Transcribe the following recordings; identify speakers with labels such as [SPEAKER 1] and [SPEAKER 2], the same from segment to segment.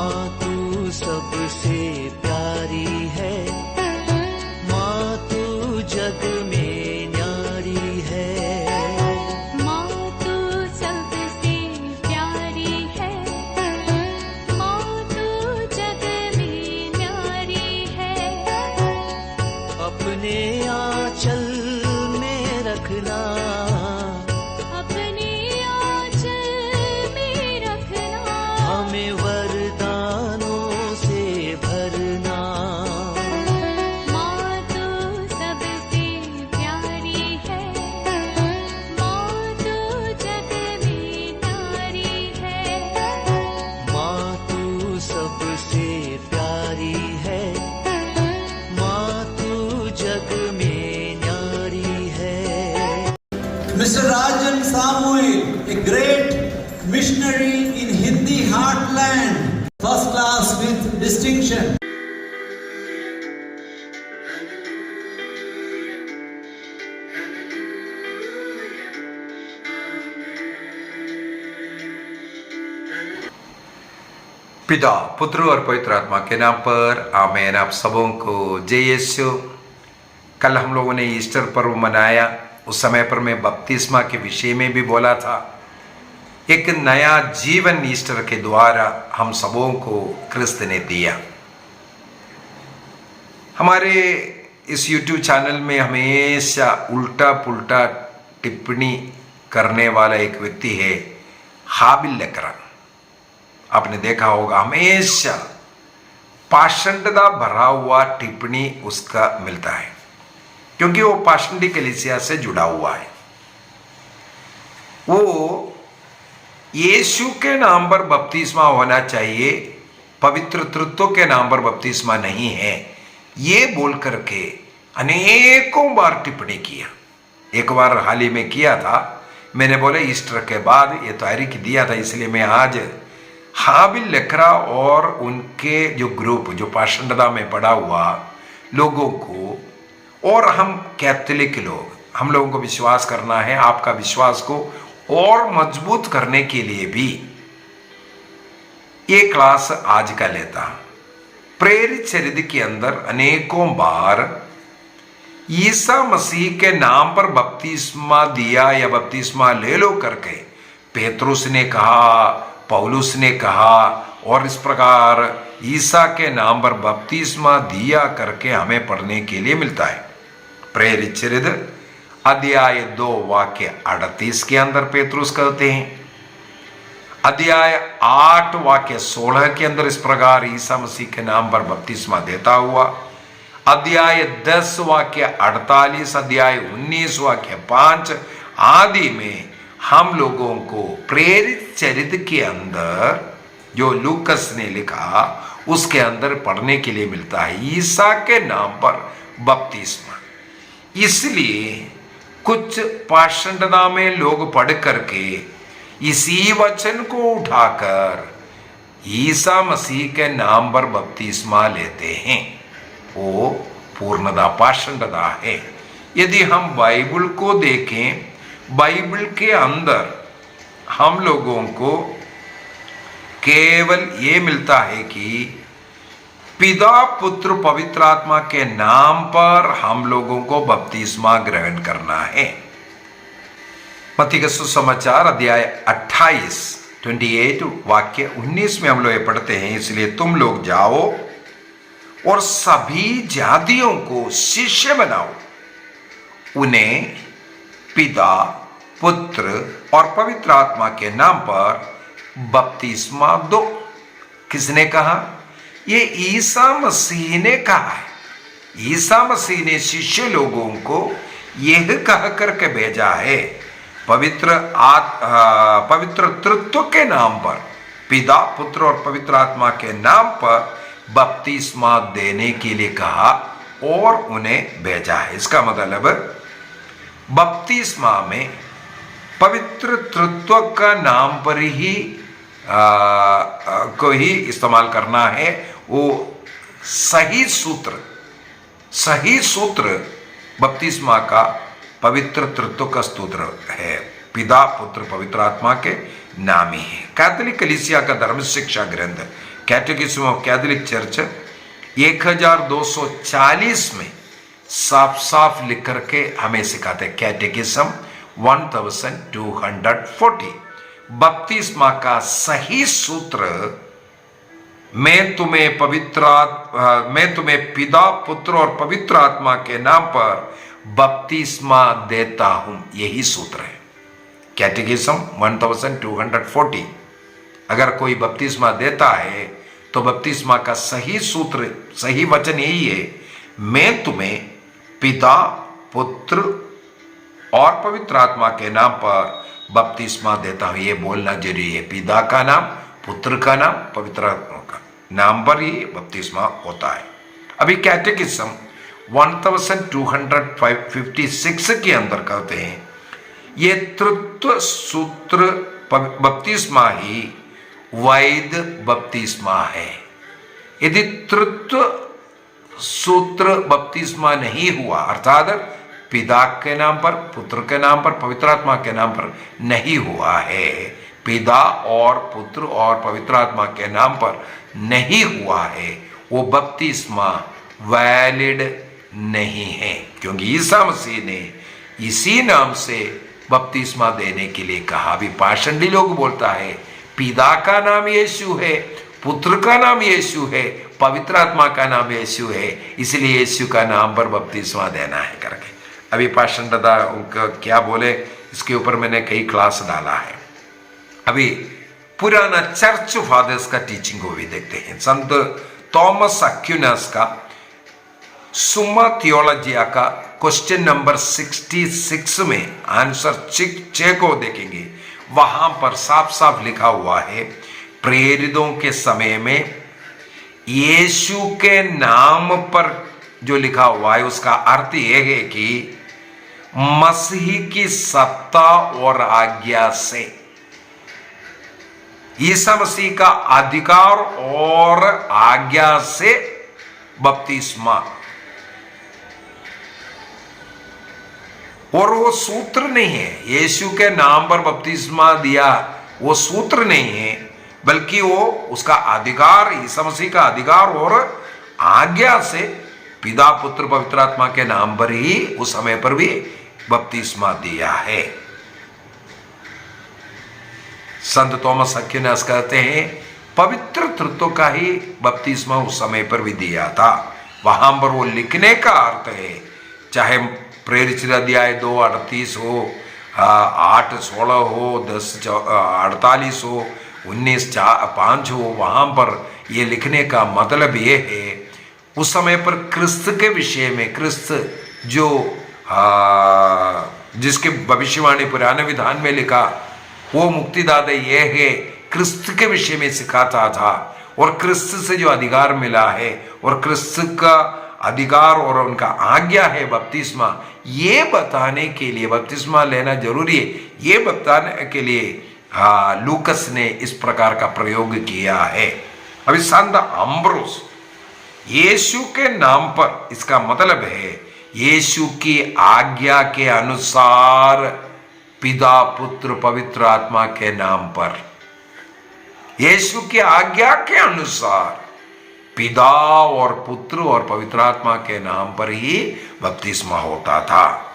[SPEAKER 1] माँ तू सबसे प्यारी है, माँ तू जग में न्यारी है।
[SPEAKER 2] माँ तू सबसे प्यारी है, माँ तू जग में न्यारी है।
[SPEAKER 1] अपने आंचल में रखना,
[SPEAKER 2] अपने आंचल में रखना।
[SPEAKER 1] हमें वरदानों से भरना।
[SPEAKER 2] माँ तू सबसे प्यारी है, माँ तू जग में न्यारी है।
[SPEAKER 1] माँ तू सबसे प्यारी है, माँ तू जग में न्यारी है।
[SPEAKER 3] Mr. Rajan Samuel, a great missionary in Hindi heartland, first class with distinction.
[SPEAKER 4] पिता, पुत्र और पवित्र आत्मा के नाम पर आमीन। आप सबों को जय यीशु। कल हम लोगों ने ईस्टर पर्व मनाया। उस समय पर मैं बपतिस्मा के विषय में भी बोला था। एक नया जीवन ईस्टर के द्वारा हम सबों को क्रिस्त ने दिया। हमारे इस YouTube चैनल में हमेशा उल्टा पुल्टा टिप्पणी करने वाला एक व्यक्ति है, हाबिल लेकरा। आपने देखा होगा, हमेशा पाषंडता भरा हुआ टिप्पणी उसका मिलता है, क्योंकि वो पाषंडी कलीसिया से जुड़ा हुआ है। वो यीशु के नाम पर बपतिस्मा होना चाहिए, पवित्र तृत्व के नाम पर बपतिस्मा नहीं है, ये बोल करके अनेकों बार टिप्पणी किया। एक बार हाल ही में किया था, मैंने बोला ईस्टर के बाद ये तारीख दिया था, इसलिए मैं आज हाबिल लेकरा और उनके जो ग्रुप, जो पाषंडता में पड़ा हुआ लोगों को, और हम कैथोलिक लोग, हम लोगों को विश्वास करना है। आपका विश्वास को और मजबूत करने के लिए भी ये क्लास आज का लेता। प्रेरित चरित्र के अंदर अनेकों बार ईसा मसीह के नाम पर बपतिस्मा दिया या बपतिस्मा ले लो करके पेतरुस ने कहा, पौलुस ने कहा, और इस प्रकार ईसा के नाम पर बपतिस्मा दिया करके हमें पढ़ने के लिए मिलता है। प्रेरित चरित्र अध्याय 2 वाक्य 38 के अंदर पेतरुस कहते हैं, अध्याय 8 वाक्य 16 के अंदर इस प्रकार ईसा मसीह के नाम पर बपतिस्मा देता हुआ, अध्याय 10 वाक्य 48, अध्याय 19 वाक्य 5 आदि में हम लोगों को प्रेरित चरित्र के अंदर जो लूकस ने लिखा उसके अंदर पढ़ने के लिए मिलता है, ईसा के नाम पर बपतिस्मा। इसलिए कुछ पाषंडता में लोग पढ़ करके इसी वचन को उठाकर ईसा मसीह के नाम पर बपतिस्मा लेते हैं। वो पूर्णता पाषंडता है। यदि हम बाइबल को देखें, बाइबल के अंदर हम लोगों को केवल ये मिलता है कि पिता पुत्र पवित्र आत्मा के नाम पर हम लोगों को बपतिस्मा ग्रहण करना है। मत्ती का सुसमाचार अध्याय 28 वाक्य 19 में हम लोग ये पढ़ते हैं, इसलिए तुम लोग जाओ और सभी जातियों को शिष्य बनाओ, उन्हें पिता पुत्र और पवित्र आत्मा के नाम पर बपतिस्मा दो। किसने कहा? ये ईसा मसीह ने कहा है। ईसा मसीह ने शिष्य लोगों को यह कह करके भेजा है, पवित्र तृत्व के नाम पर, पिता पुत्र और पवित्र आत्मा के नाम पर बपतिस्मा देने के लिए कहा और उन्हें भेजा है। इसका मतलब बपतिस्मा में पवित्र तृत्व का नाम पर ही को ही इस्तेमाल करना है। वो सही सूत्र बपतिस्मा का पवित्र तृत्व का स्तोत्र है, पिता पुत्र पवित्र आत्मा के नाम ही है। कैथोलिक कलीसिया का धर्म शिक्षा ग्रंथ कैटेकिज्म ऑफ कैथोलिक चर्च 1240 में साफ साफ लिख करके हमें सिखाते हैं। कैटेकिज्म 1240 बपतिस्मा का सही सूत्र, मैं तुम्हें पिता पुत्र और पवित्र आत्मा के नाम पर बपतिस्मा देता हूं, यही सूत्र है। कैटेकिज्म 1240। अगर कोई बपतिस्मा देता है तो बपतिस्मा का सही सूत्र, सही वचन यही है, मैं तुम्हें पिता पुत्र और पवित्र आत्मा के नाम पर बपतिस्मा देता हूं। ये बोलना जरूरी है। पिता का नाम, पुत्र का नाम, पवित्र आत्मा का नाम पर ही बपतिस्मा होता है। अभी कैटेकिज्म 1256 के अंदर कहते हैं ये तृत्व सूत्र बपतिस्मा ही वैध बपतिस्मा है। यदि तृत्व सूत्र बपतिस्मा नहीं हुआ, अर्थात पिता के नाम पर, पुत्र के नाम पर, पवित्र आत्मा के नाम पर नहीं हुआ है, पिता और पुत्र और पवित्र आत्मा के नाम पर नहीं हुआ है, वो बपतिस्मा वैलिड नहीं है। क्योंकि ईसा मसीह ने इसी नाम से बपतिस्मा देने के लिए कहा। अभी पाषंडी लोग बोलता है पिता का नाम यीशु है, पुत्र का नाम यीशु है, पवित्र आत्मा का नाम यीशु है, इसलिए यीशु का नाम पर बपतिस्मा देना है करके। अभी पाषंडता उनका क्या बोले, इसके ऊपर मैंने कई क्लास डाला है। अभी पुराना चर्च फादर्स का टीचिंग को भी देखते हैं। संत थॉमस एक्विनास का सुम्मा थियोलॉजिया का क्वेश्चन नंबर 66 में आंसर 6 को देखेंगे। वहां पर साफ साफ लिखा हुआ है, प्रेरितों के समय में यीशु के नाम पर जो लिखा हुआ है उसका अर्थ यह है कि मसीह की सत्ता और आज्ञा से, ईसा मसीह का अधिकार और आज्ञा से बपतिस्मा, और वो सूत्र नहीं है। यीशु के नाम पर बपतिस्मा दिया वो सूत्र नहीं है, बल्कि वो उसका अधिकार, ईसा मसीह का अधिकार और आज्ञा से पिता पुत्र पवित्र आत्मा के नाम पर ही उस समय पर भी बपतिस्मा दिया है। संत थॉमस एक्विनास कहते हैं पवित्र तृत्व का ही बपतिस्मा उस समय पर भी दिया था। वहां पर वो लिखने का अर्थ है, चाहे प्रेरित अध्याय 2:38 हो, 8:16 हो, 10:48 हो, 19:5 हो, वहां पर ये लिखने का मतलब ये है उस समय पर क्रिस्त के विषय में, क्रिस्त जो जिसके भविष्यवाणी पुराने विधान में लिखा, वो मुक्तिदाता ये है, क्रिस्त के विषय में सिखाता था, और क्रिस्त से जो अधिकार मिला है और क्रिस्त का अधिकार और उनका आज्ञा है बपतिस्मा, ये बताने के लिए बपतिस्मा लेना जरूरी है, ये बताने के लिए लूकस ने इस प्रकार का प्रयोग किया है। अभी संत अम्ब्रोस यीशु के नाम पर, इसका मतलब है यीशु की आज्ञा के अनुसार पिता पुत्र पवित्र आत्मा के नाम पर, यीशु की आज्ञा के अनुसार पिता और पुत्र और पवित्र आत्मा के नाम पर ही बपतिस्मा होता था।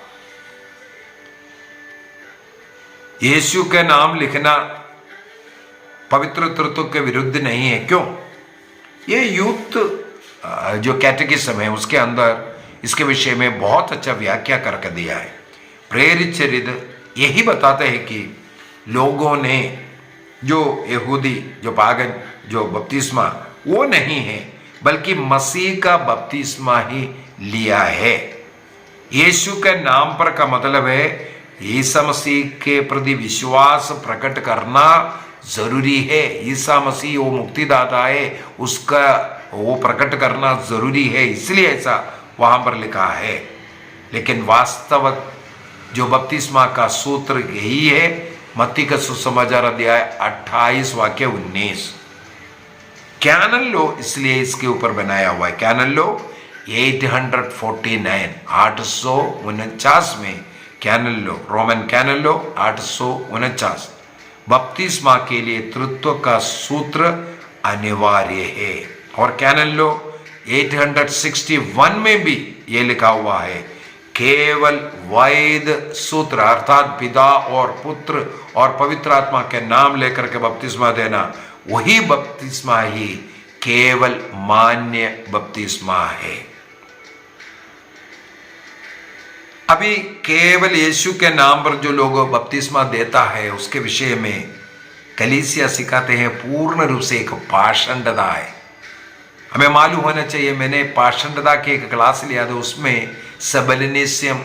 [SPEAKER 4] यीशु के नाम लिखना पवित्र तृत्व के विरुद्ध नहीं है। क्यों? ये यूथ जो कैटेकिज्म है उसके अंदर इसके विषय में बहुत अच्छा व्याख्या करके दिया है। प्रेरित चरित्र यही बताते हैं कि लोगों ने, जो यहूदी, जो पागन, जो बपतिस्मा वो नहीं है, बल्कि मसीह का बपतिस्मा ही लिया है। यीशु के नाम पर का मतलब है ईसा मसीह के प्रति विश्वास प्रकट करना जरूरी है। ईसा मसीह वो मुक्तिदाता है, उसका वो प्रकट करना जरूरी है, इसलिए ऐसा वहां पर लिखा है। लेकिन वास्तव जो बपतिस्मा का सूत्र यही है। मत्ती का सुसमाचार अध्याय 28 वाक्य 19। कैनन लो इसलिए इसके ऊपर बनाया हुआ है। कैनन लो 849 849 में कैनन लो, रोमन कैनन लो 849 बपतिस्मा के लिए तृत्व का सूत्र अनिवार्य है। और कैनन लो 861 में भी ये लिखा हुआ है, केवल वैध सूत्र अर्थात पिता और पुत्र और पवित्र आत्मा के नाम लेकर के बपतिस्मा देना, वही बपतिस्मा ही केवल मान्य बपतिस्मा है। अभी केवल यीशु के नाम पर जो लोग बपतिस्मा देता है उसके विषय में कलीसिया सिखाते हैं पूर्ण रूप से एक पाषंडता है। हमें मालूम होना चाहिए, मैंने पाषंडता की एक क्लास लिया था, उसमें सबलिनिज्म,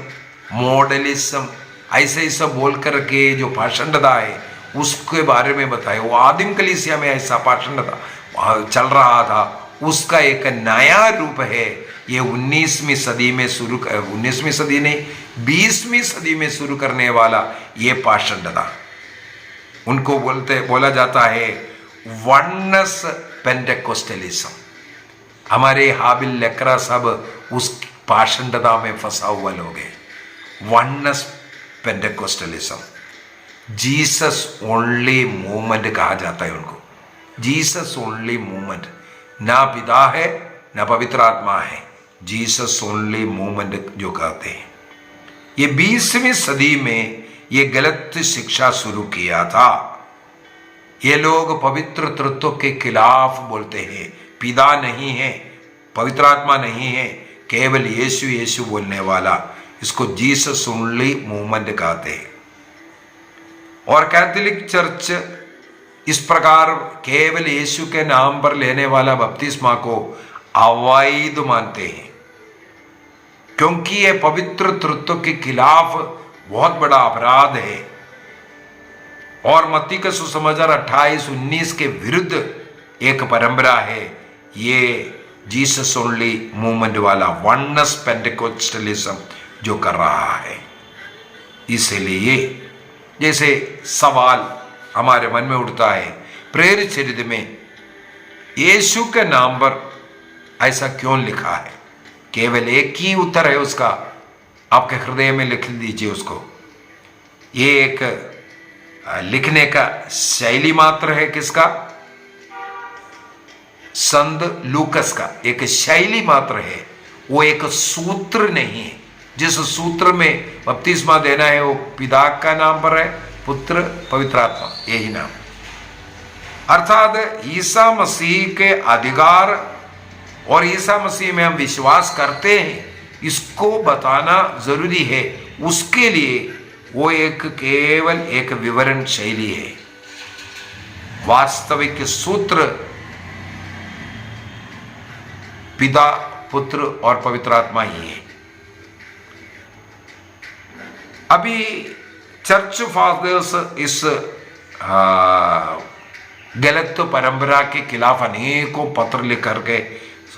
[SPEAKER 4] मॉडलिज्म ऐसे सब बोल करके जो पाषंडता है उसके बारे में बताया। वो आदिम कलीसिया में ऐसा पाषंडता चल रहा था, उसका एक नया रूप है ये 19वीं सदी में शुरू 19वीं सदी नहीं 20वीं सदी में शुरू करने वाला ये पाषंडता, उनको बोला जाता है वननेस पेंटेकोस्टलिज्म। हमारे हाबिल लेकरा सब उस पाषंडता में फंसा हुआ लोग हैं। वननेस पेंटेकोस्टलिज्म, जीसस ओनली मूवमेंट कहा जाता है उनको, जीसस ओनली मूवमेंट, ना पिता है ना पवित्र आत्मा है, जीसस ओनली मूवमेंट जो कहते हैं। ये 20वीं सदी में ये गलत शिक्षा शुरू किया था। ये लोग पवित्र तत्व के खिलाफ बोलते हैं, पिता नहीं है, पवित्र आत्मा नहीं है, केवल यीशु यीशु बोलने वाला, इसको जीसस ओनली मूवमेंट कहते हैं। और कैथोलिक चर्च इस प्रकार केवल यीशु के नाम पर लेने वाला बपतिस्मा को अवैध मानते हैं, क्योंकि यह पवित्र तत्व के खिलाफ बहुत बड़ा अपराध है। और मत्ती का सुसमाचार 28-19 के विरुद्ध एक परंपरा है, ये जीसस ओनली मूवमेंट वाला वननेस पेंटेकोस्टलिज्म जो कर रहा है। इसलिए जैसे सवाल हमारे मन में उठता है, प्रेरित चरित्र में यीशु के नाम पर ऐसा क्यों लिखा है? केवल एक ही उत्तर है उसका, आपके हृदय में लिख दीजिए उसको। ये एक लिखने का शैली मात्र है, किसका? संत लूकस का एक शैली मात्र है, वो एक सूत्र नहीं है। जिस सूत्र में बपतिस्मा देना है वो पिता का नाम पर है, पुत्र पवित्र आत्मा, यही नाम। अर्थात ईसा मसीह के अधिकार और ईसा मसीह में हम विश्वास करते हैं, इसको बताना जरूरी है। उसके लिए वो एक केवल एक विवरण शैली है। वास्तविक सूत्र पिता, पुत्र और पवित्र आत्मा ही है। अभी चर्च फादर्स इस गलत परंपरा के खिलाफ अनेकों पत्र लिख करके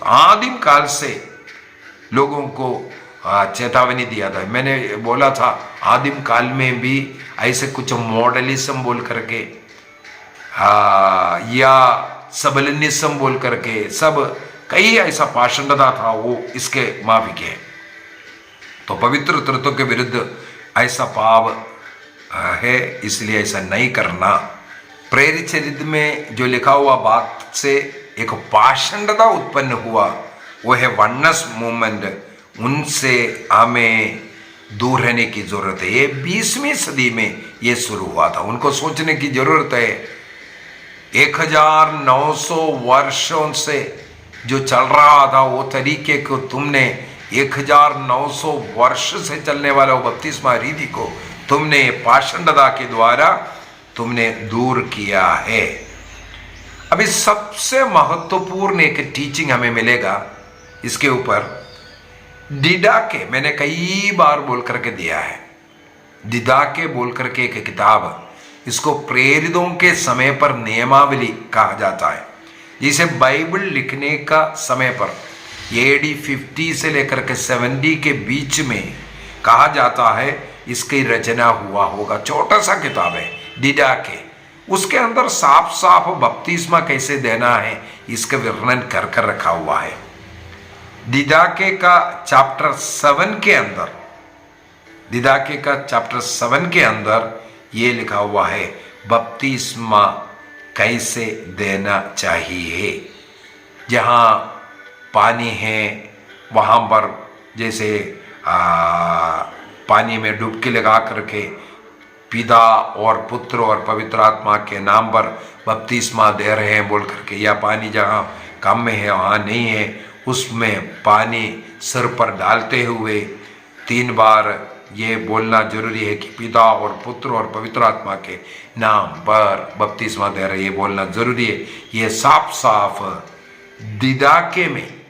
[SPEAKER 4] आदिम काल से लोगों को चेतावनी दिया था। मैंने बोला था आदिम काल में भी ऐसे कुछ मॉडलिज्म बोल करके या सबलिनिज्म बोल करके सब कई ऐसा पाषंडता था, वो इसके माफिक है। तो पवित्र तत्व के विरुद्ध ऐसा पाप है, इसलिए ऐसा नहीं करना। प्रेरित चरित्र में जो लिखा हुआ बात से एक पाषंडता उत्पन्न हुआ, वो है वननेस मूवमेंट। उनसे हमें दूर रहने की जरूरत है। ये 20वीं सदी में ये शुरू हुआ था, उनको सोचने की जरूरत है। 1900 वर्षों से जो चल रहा था वो तरीके को तुमने 1900 वर्ष से चलने वाला वो बपतिस्मा रीति को तुमने पाषंडता के द्वारा तुमने दूर किया है। अभी सबसे महत्वपूर्ण एक टीचिंग हमें मिलेगा इसके ऊपर। डिडाके मैंने कई बार बोल करके दिया है, डिडाके बोल करके एक किताब, इसको प्रेरितों के समय पर नियमावली कहा जाता है। जिसे बाइबल लिखने का समय पर AD 50 से लेकर के 70 के बीच में कहा जाता है इसकी रचना हुआ होगा। छोटा सा किताब है डिडाके, उसके अंदर साफ साफ बपतिस्मा कैसे देना है इसका वर्णन कर कर रखा हुआ है। डिडाके का चैप्टर 7 के अंदर, डिडाके का चैप्टर 7 के अंदर ये लिखा हुआ है बपतिस्मा कैसे देना चाहिए। जहाँ पानी है वहाँ पर जैसे पानी में डुबकी लगा करके पिता और पुत्र और पवित्र आत्मा के नाम पर बपतिस्मा दे रहे हैं बोल करके, या पानी जहाँ कम में है वहाँ नहीं है उसमें पानी सिर पर डालते हुए 3 बार ये बोलना जरूरी है कि पिता और पुत्र और पवित्र आत्मा के नाम पर बपतिस्मा दे रहे, ये बोलना जरूरी है। ये साफ साफ दिदाके में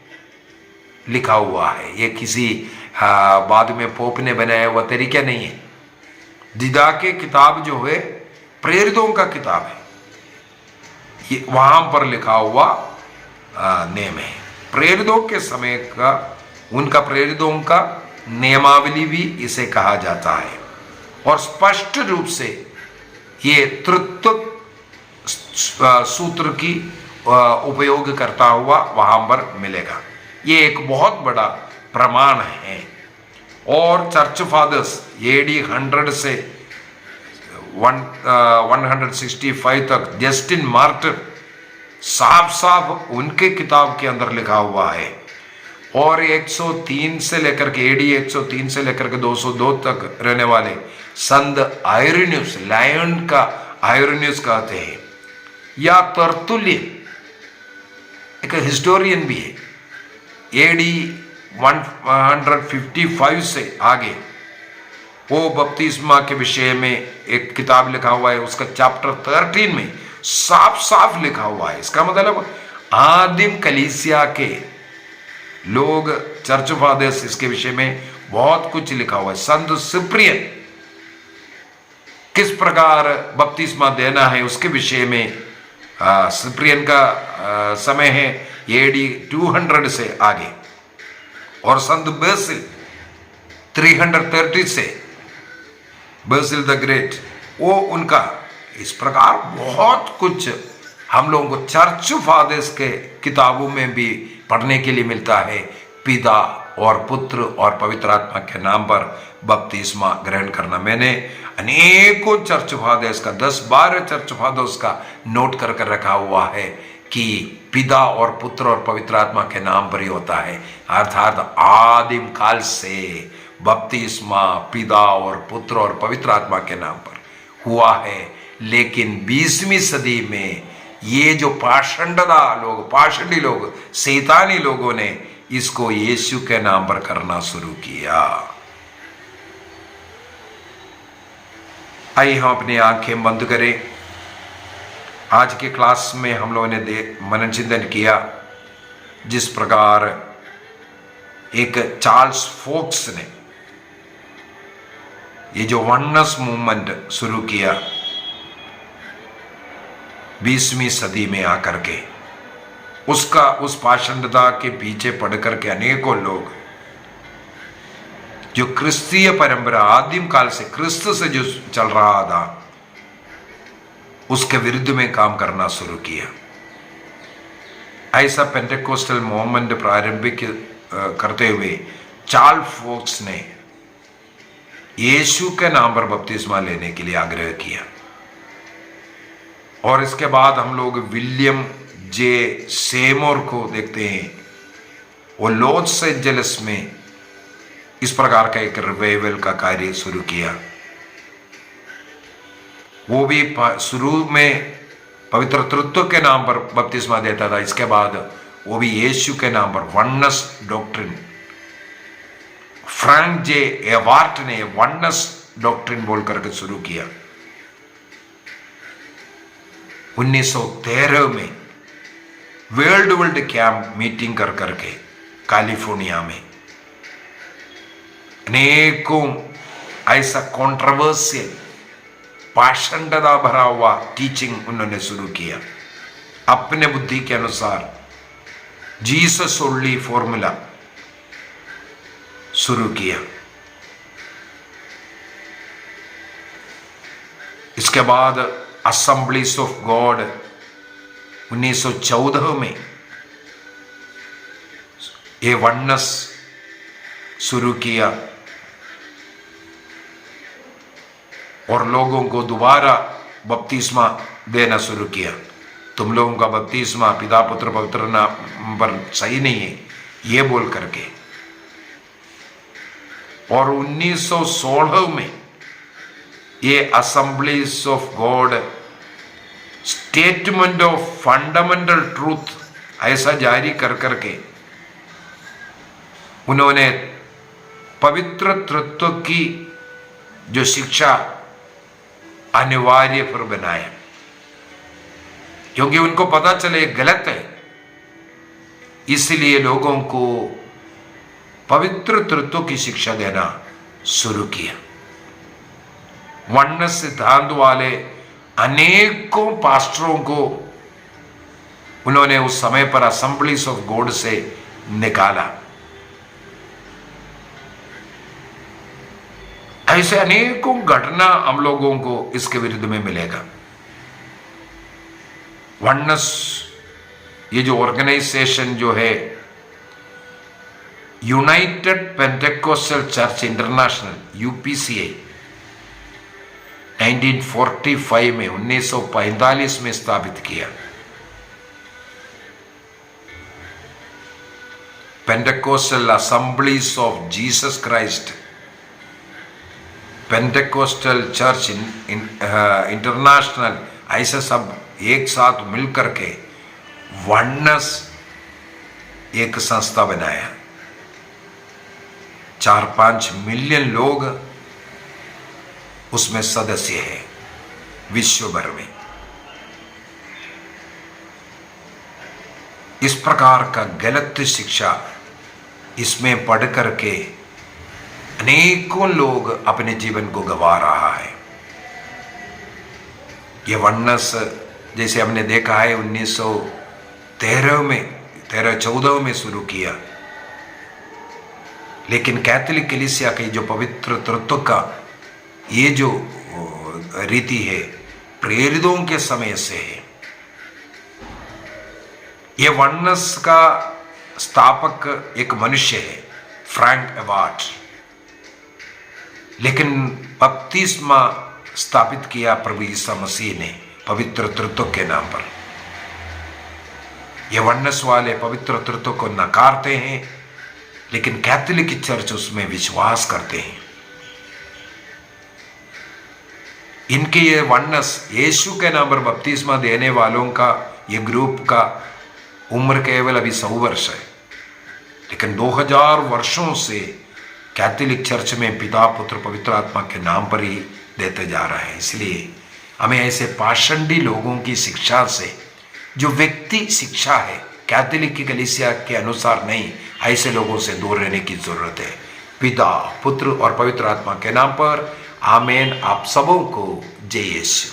[SPEAKER 4] लिखा हुआ है, ये किसी बाद में पोप ने बनाया हुआ तरीका नहीं है। दिदाके किताब जो है प्रेरितों का किताब है, ये वहां पर लिखा हुआ नेम है। प्रेरितों के समय का उनका प्रेरितों का नियमावली भी इसे कहा जाता है, और स्पष्ट रूप से ये तृत्व सूत्र की उपयोग करता हुआ वहां पर मिलेगा। ये एक बहुत बड़ा प्रमाण है। और चर्च फादर्स AD 100 से 165 तक जस्टिन मार्टिन साफ साफ उनके किताब के अंदर लिखा हुआ है। और 103 से लेकर के AD 103 से लेकर के 202 तक रहने वाले संत आयरेनियस, लायन का आयरेनियस कहते हैं, या तरतुल्य एक हिस्टोरियन भी है, AD 155 से आगे वो बपतिस्मा के विषय में एक किताब लिखा हुआ है। उसका चैप्टर 13 में साफ साफ लिखा हुआ है। इसका मतलब आदिम कलीसिया के लोग, चर्च फादर्स, इसके विषय में बहुत कुछ लिखा हुआ है। संत सिप्रियन किस प्रकार बपतिस्मा देना है उसके विषय में, सिप्रियन का समय है AD 200 से आगे, और संत बेसिल 330 से, बेसिल द ग्रेट, वो उनका इस प्रकार बहुत कुछ हम लोगों को चर्च फादर्स के किताबों में भी पढ़ने के लिए मिलता है। पिता और पुत्र और पवित्र आत्मा के नाम पर बपतिस्मा ग्रहण करना। मैंने अनेकों चर्च फादर्स का 10-12 चर्च फादर्स का नोट कर कर रखा हुआ है कि पिता और पुत्र और पवित्र आत्मा के नाम पर ही होता है। अर्थात आदिम काल से बपतिस्मा पिता और पुत्र और पवित्र आत्मा के नाम पर हुआ है। लेकिन 20वीं सदी में ये जो पाषंडी लोग, शैतानी लोगों ने इसको यीशु के नाम पर करना शुरू किया। आइए हम अपनी आंखें बंद करें। आज के क्लास में हम लोगों ने मनन चिंतन किया जिस प्रकार एक चार्ल्स फोक्स ने ये जो वननेस मूवमेंट शुरू किया 20वीं सदी में आकर के, उस पाषंडता के पीछे पड़ करके अनेकों लोग जो क्रिस्तीय परंपरा आदिम काल से क्रिस्त से जो चल रहा था उसके विरुद्ध में काम करना शुरू किया। ऐसा पेंटेकोस्टल मूवमेंट प्रारंभिक करते हुए चार्ल्स फोक्स ने यीशु के नाम पर बपतिस्मा लेने के लिए आग्रह किया। और इसके बाद हम लोग विलियम जे सेमोर को देखते हैं। वो लॉस एंजलिस में इस प्रकार का एक रिवाइवल का कार्य शुरू किया। वो भी शुरू में पवित्र तृत्व के नाम पर बपतिस्मा देता था। इसके बाद वो भी यीशु के नाम पर वननेस डॉक्ट्रिन, फ्रैंक जे एवार्ट ने वननेस डॉक्ट्रिन बोल करके शुरू किया। 1913 में वर्ल्ड कैंप मीटिंग कर करके कैलिफोर्निया में अनेकों ऐसा कॉन्ट्रोवर्शियल पाषंडता भरा हुआ टीचिंग उन्होंने शुरू किया। अपने बुद्धि के अनुसार जीसस ओनली फॉर्मूला शुरू किया। इसके बाद असेंबलीज ऑफ गॉड 1914 में ये वननेस शुरू किया और लोगों को दोबारा बपतिस्मा देना शुरू किया। तुम लोगों का बपतिस्मा पिता पुत्र पवित्र नाम पर सही नहीं है, ये बोल करके। और 1916 में ये assemblies of God statement of fundamental truth ऐसा जारी कर करके उन्होंने पवित्र तत्व की जो शिक्षा अनिवार्य पर बनाया, क्योंकि उनको पता चले गलत है, इसलिए लोगों को पवित्र तत्व की शिक्षा देना शुरू किया। वनस सिद्धांत वाले अनेकों पास्टरों को उन्होंने उस समय पर असेंबलीज ऑफ गॉड से निकाला। ऐसे अनेकों घटना हम लोगों को इसके विरुद्ध में मिलेगा। वनस ये जो ऑर्गेनाइजेशन जो है United Pentecostal church international UPCA 1945 में 1945 में स्थापित किया। Pentecostal assemblies of Jesus Christ Pentecostal church international, ऐसे सब एक साथ मिलकर के वनस एक संस्था बनाया। 4-5 मिलियन लोग उसमें सदस्य है विश्व भर में। इस प्रकार का गलत शिक्षा इसमें पढ़ करके अनेकों लोग अपने जीवन को गंवा रहा है। ये वनस जैसे हमने देखा है 1913-14 में शुरू किया, लेकिन कैथोलिक कलीसिया की जो पवित्र तत्व का ये जो रीति है प्रेरितों के समय से है। ये वनस का स्थापक एक मनुष्य है, फ्रैंक एवार्ड, लेकिन बपतिस्मा स्थापित किया प्रभु ईसा मसीह ने पवित्र तत्व के नाम पर। ये वनस वाले पवित्र तत्व को नकारते हैं, लेकिन कैथोलिक चर्च उसमें विश्वास करते हैं। इनके ये वनस यीशु के नाम पर बपतिस्मा देने वालों का ये ग्रुप का उम्र केवल अभी 100 वर्ष है, लेकिन 2000 वर्षों से कैथोलिक चर्च में पिता पुत्र पवित्र आत्मा के नाम पर ही देते जा रहे हैं। इसलिए हमें ऐसे पाषंडी लोगों की शिक्षा से, जो व्यक्ति शिक्षा है कैथोलिक की कलीसिया के अनुसार नहीं, ऐसे लोगों से दूर रहने की जरूरत है। पिता पुत्र और पवित्र आत्मा के नाम पर आमीन। आप सबों को जय यीशु।